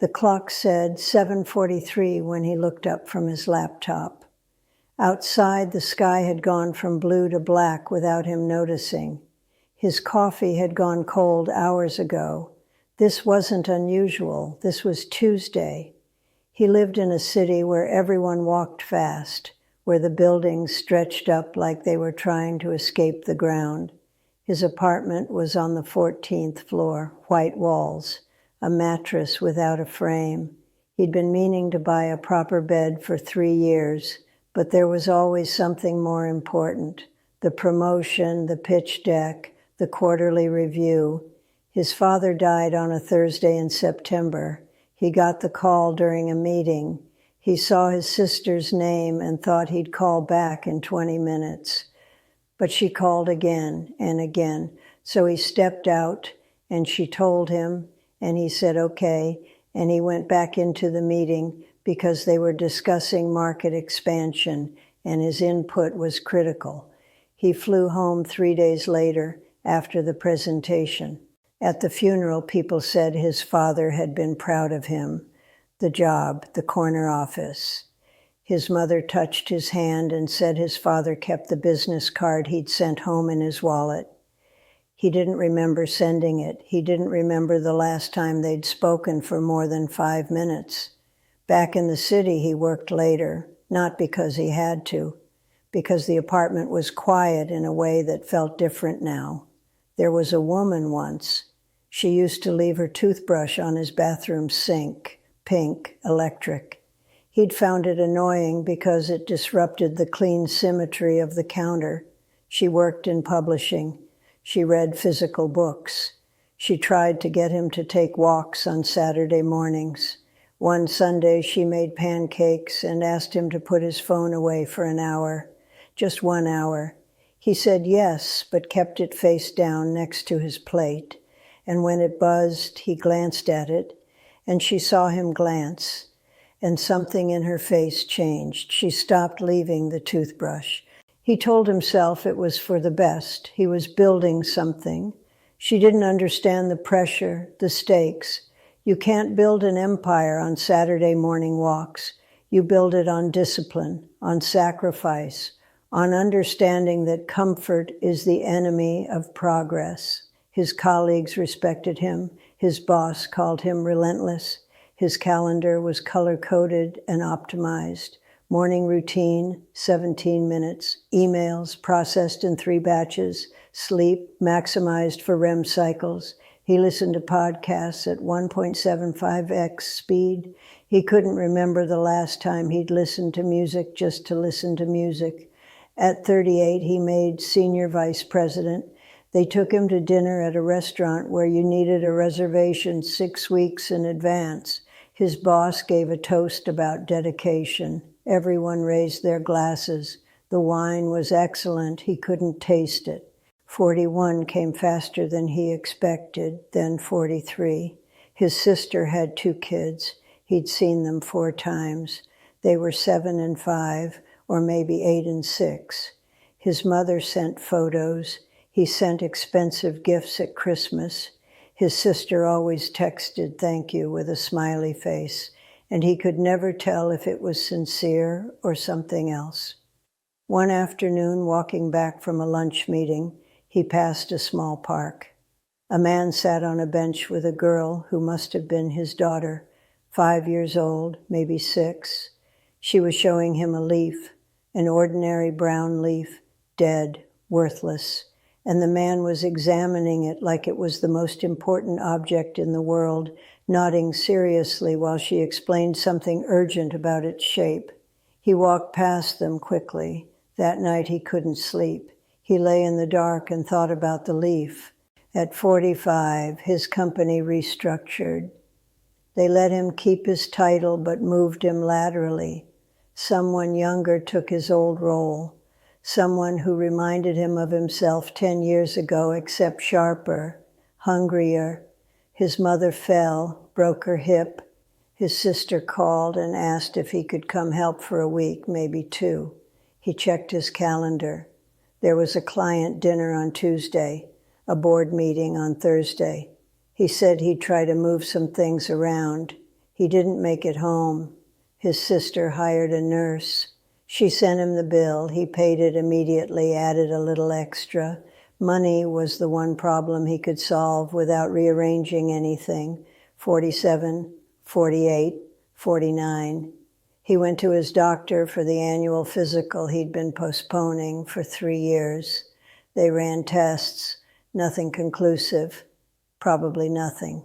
The clock said 7:43 when he looked up from his laptop. Outside, the sky had gone from blue to black without him noticing. His coffee had gone cold hours ago. This wasn't unusual. This was Tuesday. He lived in a city where everyone walked fast, where the buildings stretched up like they were trying to escape the ground. His apartment was on the 14th floor, white walls, a mattress without a frame. He'd been meaning to buy a proper bed for 3 years, but there was always something more important. The promotion, the pitch deck, the quarterly review. His father died on a Thursday in September. He got the call during a meeting. He saw his sister's name and thought he'd call back in 20 minutes. But she called again and again. So he stepped out and she told him, and he said okay, and he went back into the meeting because they were discussing market expansion and his input was critical. He flew home 3 days later after the presentation. At the funeral, people said his father had been proud of him, the job, the corner office. His mother touched his hand and said his father kept the business card he'd sent home in his wallet. He didn't remember sending it. He didn't remember the last time they'd spoken for more than 5 minutes. Back in the city, he worked later, not because he had to, because the apartment was quiet in a way that felt different now. There was a woman once. She used to leave her toothbrush on his bathroom sink, pink, electric. He'd found it annoying because it disrupted the clean symmetry of the counter. She worked in publishing. She read physical books. She tried to get him to take walks on Saturday mornings. One Sunday, she made pancakes and asked him to put his phone away for an hour, just 1 hour. He said yes, but kept it face down next to his plate. And when it buzzed, he glanced at it, and she saw him glance, and something in her face changed. She stopped leaving the toothbrush. He told himself it was for the best. He was building something. She didn't understand the pressure, the stakes. You can't build an empire on Saturday morning walks. You build it on discipline, on sacrifice, on understanding that comfort is the enemy of progress. His colleagues respected him. His boss called him relentless. His calendar was color-coded and optimized. Morning routine, 17 minutes. Emails processed in 3 batches. Sleep maximized for REM cycles. He listened to podcasts at 1.75x speed. He couldn't remember the last time he'd listened to music just to listen to music. At 38, he made senior vice president. They took him to dinner at a restaurant where you needed a reservation 6 weeks in advance. His boss gave a toast about dedication. Everyone raised their glasses. The wine was excellent. He couldn't taste it. 41 came faster than he expected, then 43. His sister had 2 kids. He'd seen them 4 times. They were 7 and 5, or maybe 8 and 6. His mother sent photos. He sent expensive gifts at Christmas. His sister always texted thank you with a smiley face, and he could never tell if it was sincere or something else. One afternoon, walking back from a lunch meeting, he passed a small park. A man sat on a bench with a girl who must have been his daughter, 5 years old, maybe 6. She was showing him a leaf, an ordinary brown leaf, dead, worthless. And the man was examining it like it was the most important object in the world, nodding seriously while she explained something urgent about its shape. He walked past them quickly. That night he couldn't sleep. He lay in the dark and thought about the leaf. At 45, his company restructured. They let him keep his title but moved him laterally. Someone younger took his old role. Someone who reminded him of himself 10 years ago, except sharper, hungrier. His mother fell, broke her hip. His sister called and asked if he could come help for a week, maybe 2. He checked his calendar. There was a client dinner on Tuesday, a board meeting on Thursday. He said he'd try to move some things around. He didn't make it home. His sister hired a nurse. She sent him the bill. He paid it immediately, added a little extra. Money was the one problem he could solve without rearranging anything. 47, 48, 49. He went to his doctor for the annual physical he'd been postponing for 3 years. They ran tests. Nothing conclusive. Probably nothing.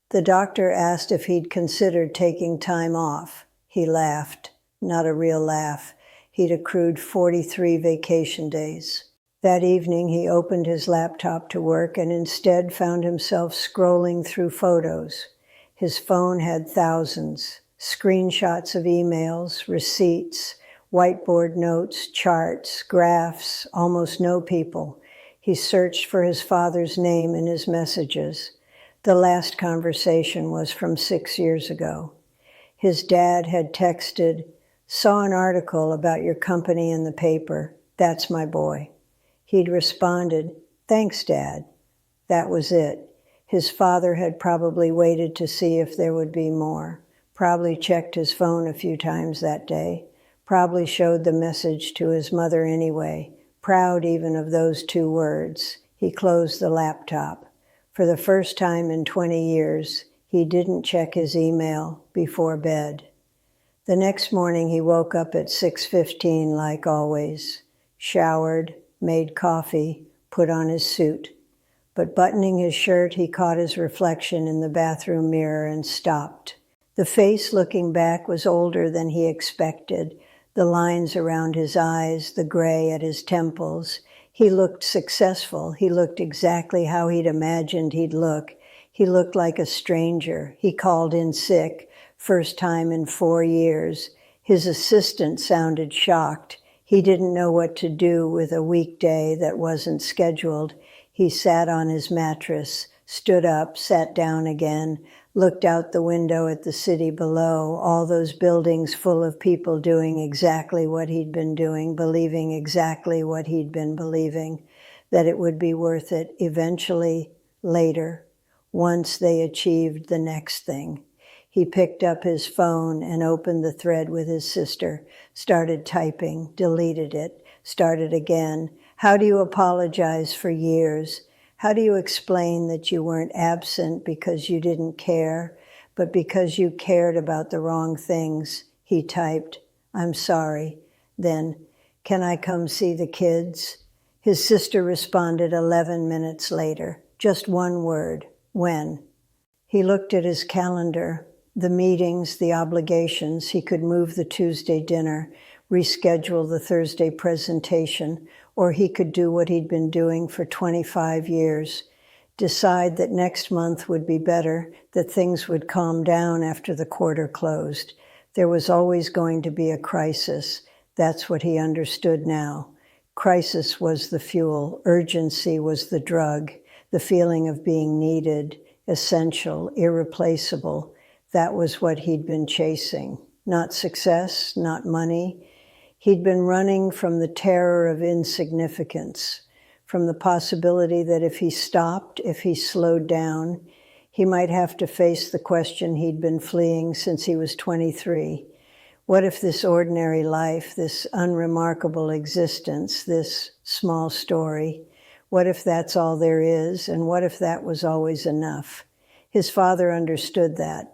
The doctor asked if he'd considered taking time off. He laughed. Not a real laugh. He'd accrued 43 vacation days. That evening, he opened his laptop to work and instead found himself scrolling through photos. His phone had thousands. Screenshots of emails, receipts, whiteboard notes, charts, graphs, almost no people. He searched for his father's name in his messages. The last conversation was from 6 years ago. His dad had texted, "Saw an article about your company in the paper. That's my boy." He'd responded, "Thanks, Dad." That was it. His father had probably waited to see if there would be more. Probably checked his phone a few times that day. Probably showed the message to his mother anyway. Proud even of those 2 words. He closed the laptop. For the first time in 20 years, he didn't check his email before bed. The next morning he woke up at 6:15 like always. Showered, made coffee, put on his suit. But buttoning his shirt, he caught his reflection in the bathroom mirror and stopped. The face looking back was older than he expected. The lines around his eyes, the gray at his temples. He looked successful. He looked exactly how he'd imagined he'd look. He looked like a stranger. He called in sick, first time in 4 years. His assistant sounded shocked. He didn't know what to do with a weekday that wasn't scheduled. He sat on his mattress, stood up, sat down again, looked out the window at the city below, all those buildings full of people doing exactly what he'd been doing, believing exactly what he'd been believing, that it would be worth it eventually, later, once they achieved the next thing. He picked up his phone and opened the thread with his sister, started typing, deleted it, started again. How do you apologize for years? How do you explain that you weren't absent because you didn't care, but because you cared about the wrong things? He typed, "I'm sorry." Then, "Can I come see the kids?" His sister responded 11 minutes later. Just one word, "When?" He looked at his calendar, the meetings, the obligations. He could move the Tuesday dinner, reschedule the Thursday presentation, or he could do what he'd been doing for 25 years, decide that next month would be better, that things would calm down after the quarter closed. There was always going to be a crisis. That's what he understood now. Crisis was the fuel. Urgency was the drug. The feeling of being needed, essential, irreplaceable. That was what he'd been chasing. Not success, not money. He'd been running from the terror of insignificance, from the possibility that if he stopped, if he slowed down, he might have to face the question he'd been fleeing since he was 23. What if this ordinary life, this unremarkable existence, this small story, what if that's all there is, and what if that was always enough? His father understood that.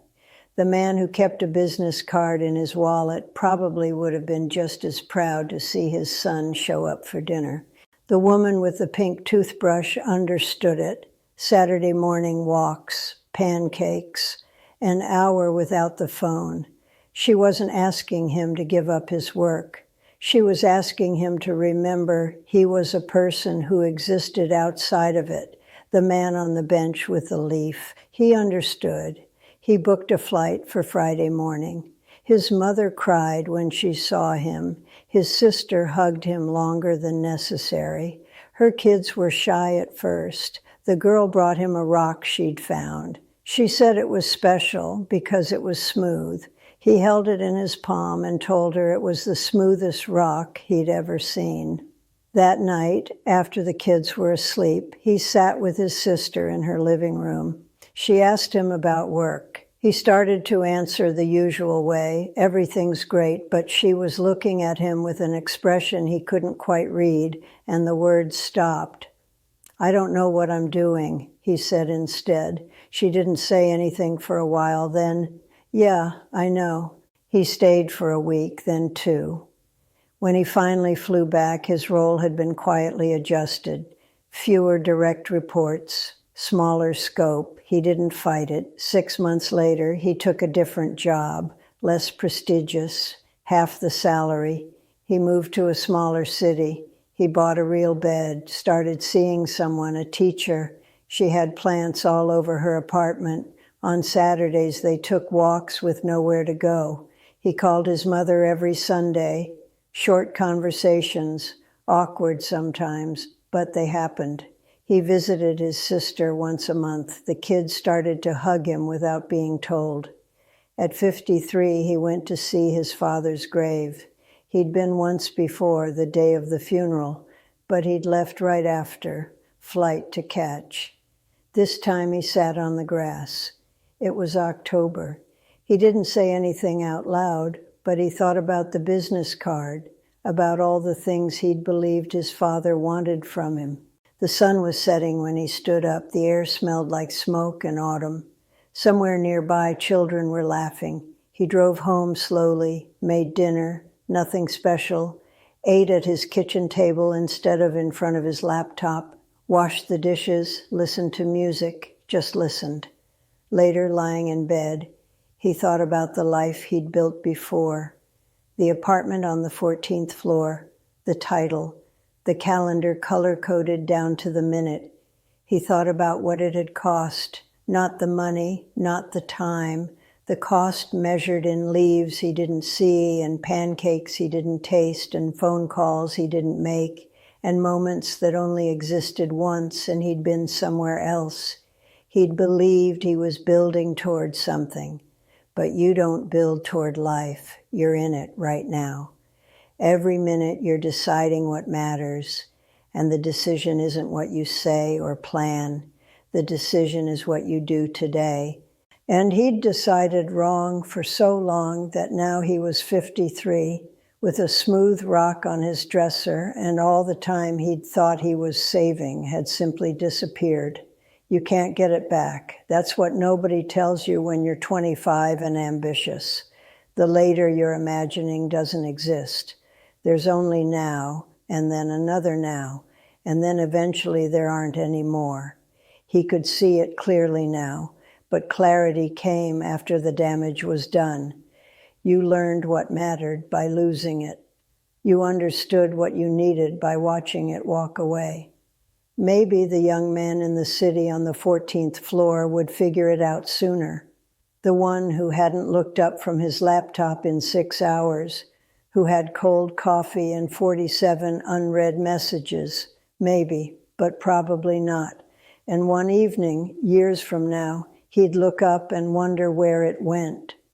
The man who kept a business card in his wallet probably would have been just as proud to see his son show up for dinner. The woman with the pink toothbrush understood it. Saturday morning walks, pancakes, an hour without the phone. She wasn't asking him to give up his work. She was asking him to remember he was a person who existed outside of it, the man on the bench with the leaf. He understood. He booked a flight for Friday morning. His mother cried when she saw him. His sister hugged him longer than necessary. Her kids were shy at first. The girl brought him a rock she'd found. She said it was special because it was smooth. He held it in his palm and told her it was the smoothest rock he'd ever seen. That night, after the kids were asleep, he sat with his sister in her living room. She asked him about work. He started to answer the usual way, everything's great, but she was looking at him with an expression he couldn't quite read, and the words stopped. I don't know what I'm doing, he said instead. She didn't say anything for a while, then, yeah, I know. He stayed for a week, then 2. When he finally flew back, his role had been quietly adjusted. Fewer direct reports, smaller scope. He didn't fight it. 6 months later, he took a different job, less prestigious, half the salary. He moved to a smaller city. He bought a real bed, started seeing someone, a teacher. She had plants all over her apartment. On Saturdays, they took walks with nowhere to go. He called his mother every Sunday. Short conversations, awkward sometimes, but they happened. He visited his sister once a month. The kids started to hug him without being told. At 53, he went to see his father's grave. He'd been once before, the day of the funeral, but he'd left right after, flight to catch. This time he sat on the grass. It was October. He didn't say anything out loud, but he thought about the business card, about all the things he'd believed his father wanted from him. The sun was setting when he stood up. The air smelled like smoke and autumn. Somewhere nearby, children were laughing. He drove home slowly, made dinner, nothing special, ate at his kitchen table instead of in front of his laptop, washed the dishes, listened to music, just listened. Later, lying in bed, he thought about the life he'd built before. The apartment on the 14th floor, the title, the calendar color-coded down to the minute. He thought about what it had cost, not the money, not the time, the cost measured in leaves he didn't see and pancakes he didn't taste and phone calls he didn't make and moments that only existed once and he'd been somewhere else. He'd believed he was building toward something. But you don't build toward life. You're in it right now. Every minute you're deciding what matters, and the decision isn't what you say or plan. The decision is what you do today. And he'd decided wrong for so long that now he was 53, with a smooth rock on his dresser, and all the time he'd thought he was saving had simply disappeared. You can't get it back. That's what nobody tells you when you're 25 and ambitious. The later you're imagining doesn't exist. There's only now, and then another now, and then eventually there aren't any more. He could see it clearly now, but clarity came after the damage was done. You learned what mattered by losing it. You understood what you needed by watching it walk away. Maybe the young man in the city on the 14th floor would figure it out sooner. The one who hadn't looked up from his laptop in 6 hours, who had cold coffee and 47 unread messages. Maybe, but probably not. And one evening, years from now, he'd look up and wonder where it went.